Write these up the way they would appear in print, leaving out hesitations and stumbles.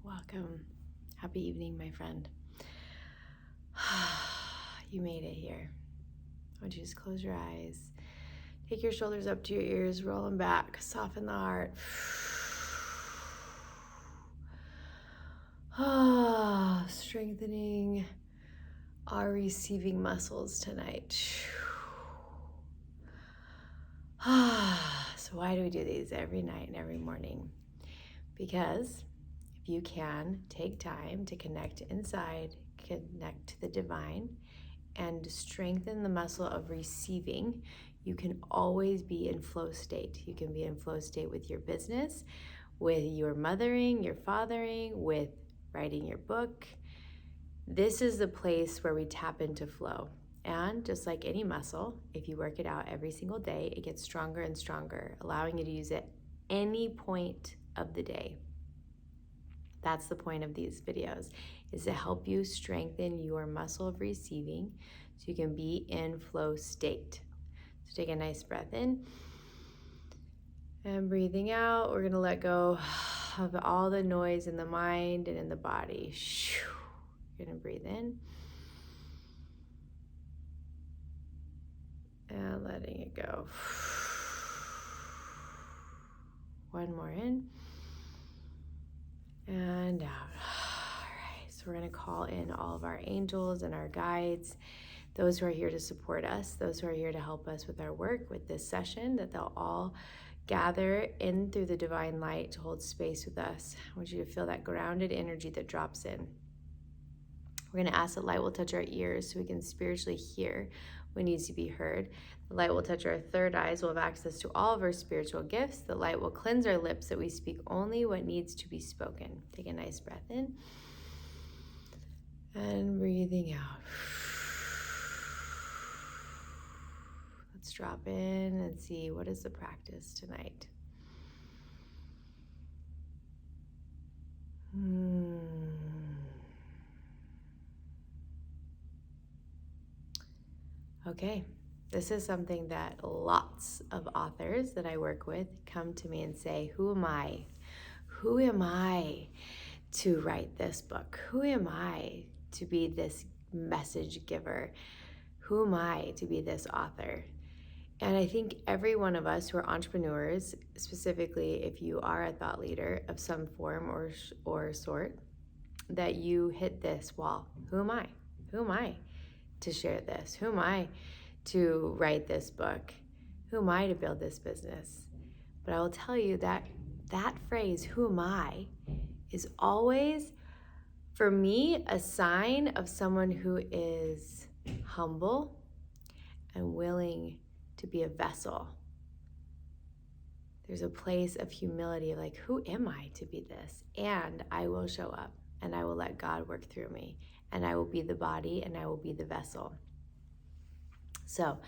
Welcome. Happy evening, my friend. You made it here. I want you to just close your eyes. Take your shoulders up to your ears, roll them back, soften the heart. Strengthening our receiving muscles tonight. So why do we do these every night and every morning? Because if you can take time to connect inside, connect to the divine, and strengthen the muscle of receiving, you can always be in flow state. You can be in flow state with your business, with your mothering, your fathering, with writing your book. This is the place where we tap into flow. And just like any muscle, if you work it out every single day, it gets stronger and stronger, allowing you to use it any point of the day. That's the point of these videos, is to help you strengthen your muscle of receiving so you can be in flow state. So take a nice breath in and breathing out. We're gonna let go of all the noise in the mind and in the body. You're gonna breathe in and letting it go. One more in and out. All right, so we're gonna call in all of our angels and our guides, those who are here to support us, those who are here to help us with our work, with this session, that they'll all gather in through the divine light to hold space with us. I want you to feel that grounded energy that drops in. We're going to ask that light will touch our ears so we can spiritually hear what needs to be heard. The light will touch our third eyes. We'll have access to all of our spiritual gifts. The light will cleanse our lips that we speak only what needs to be spoken. Take a nice breath in and breathing out. Let's drop in and see what is the practice tonight. Okay, this is something that lots of authors that I work with come to me and say, who am I? Who am I to write this book? Who am I to be this message giver? Who am I to be this author? And I think every one of us who are entrepreneurs, specifically if you are a thought leader of some form or sort, that you hit this wall. Who am I? Who am I to share this? Who am I to write this book? Who am I to build this business? But I will tell you that that phrase, who am I, is always, for me, a sign of someone who is humble and willing to be a vessel. There's a place of humility, like, who am I to be this? And I will show up and I will let God work through me, and I will be the body and I will be the vessel. So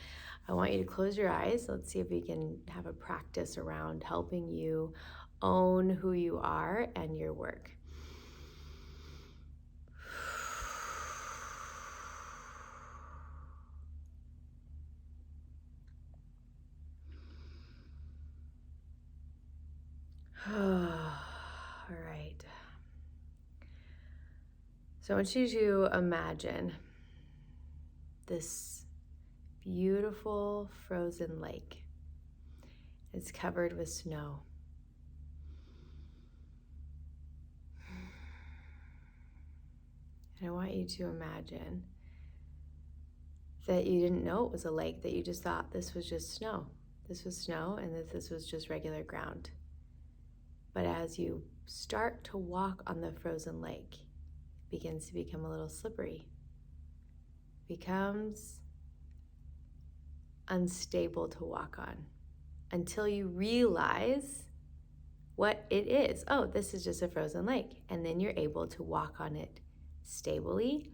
I want you to close your eyes. Let's see if we can have a practice around helping you own who you are and your work. All right. So I want you to imagine this beautiful frozen lake. It's covered with snow. And I want you to imagine that you didn't know it was a lake, that you just thought this was just snow. This was snow and that this was just regular ground. But as you start to walk on the frozen lake, it begins to become a little slippery. It becomes unstable to walk on until you realize what it is. Oh, this is just a frozen lake. And then you're able to walk on it stably,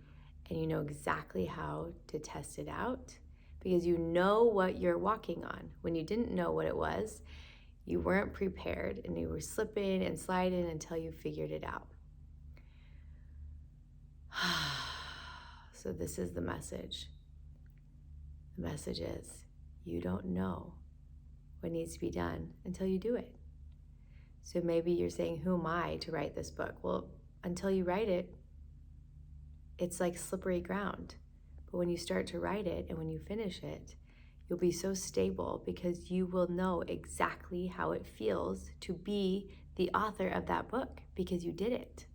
and you know exactly how to test it out because you know what you're walking on. When you didn't know what it was, you weren't prepared and you were slipping and sliding until you figured it out. So this is the message. The message is, you don't know what needs to be done until you do it. So maybe you're saying, who am I to write this book? Well, until you write it, it's like slippery ground. But when you start to write it and when you finish it, you'll be so stable because you will know exactly how it feels to be the author of that book because you did it.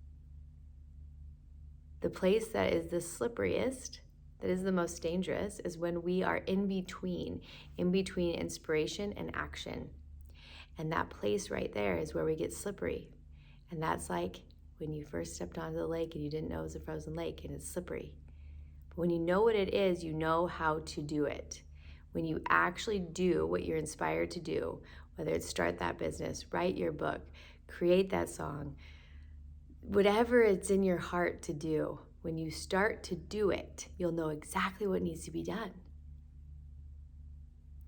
The place that is the slipperiest, that is the most dangerous, is when we are in between inspiration and action. And that place right there is where we get slippery. And that's like when you first stepped onto the lake and you didn't know it was a frozen lake and it's slippery. But when you know what it is, you know how to do it. When you actually do what you're inspired to do, whether it's start that business, write your book, create that song, whatever it's in your heart to do, when you start to do it, you'll know exactly what needs to be done.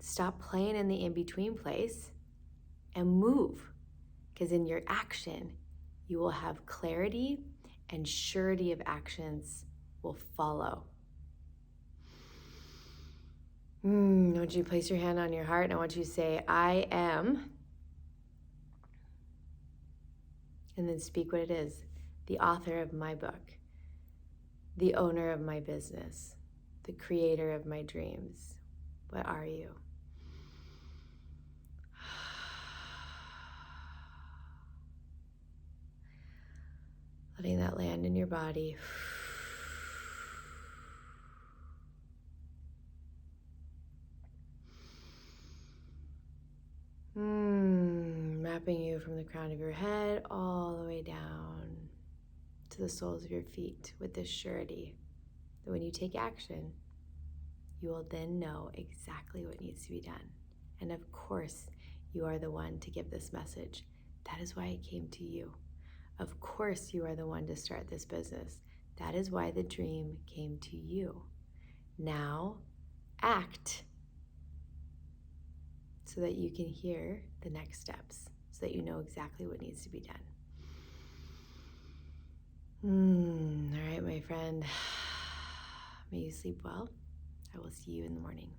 Stop playing in the in-between place and move, because in your action, you will have clarity and surety of actions will follow. I want you to place your hand on your heart and I want you to say, I am, and then speak what it is. The author of my book, the owner of my business, the creator of my dreams. What are you? Letting that land in your body. Mapping you from the crown of your head all the way down to the soles of your feet with this surety that when you take action, you will then know exactly what needs to be done. And of course, you are the one to give this message. That is why it came to you. Of course, you are the one to start this business. That is why the dream came to you. Now, act so that you can hear the next steps, so that you know exactly what needs to be done. All right, my friend. May you sleep well. I will see you in the morning.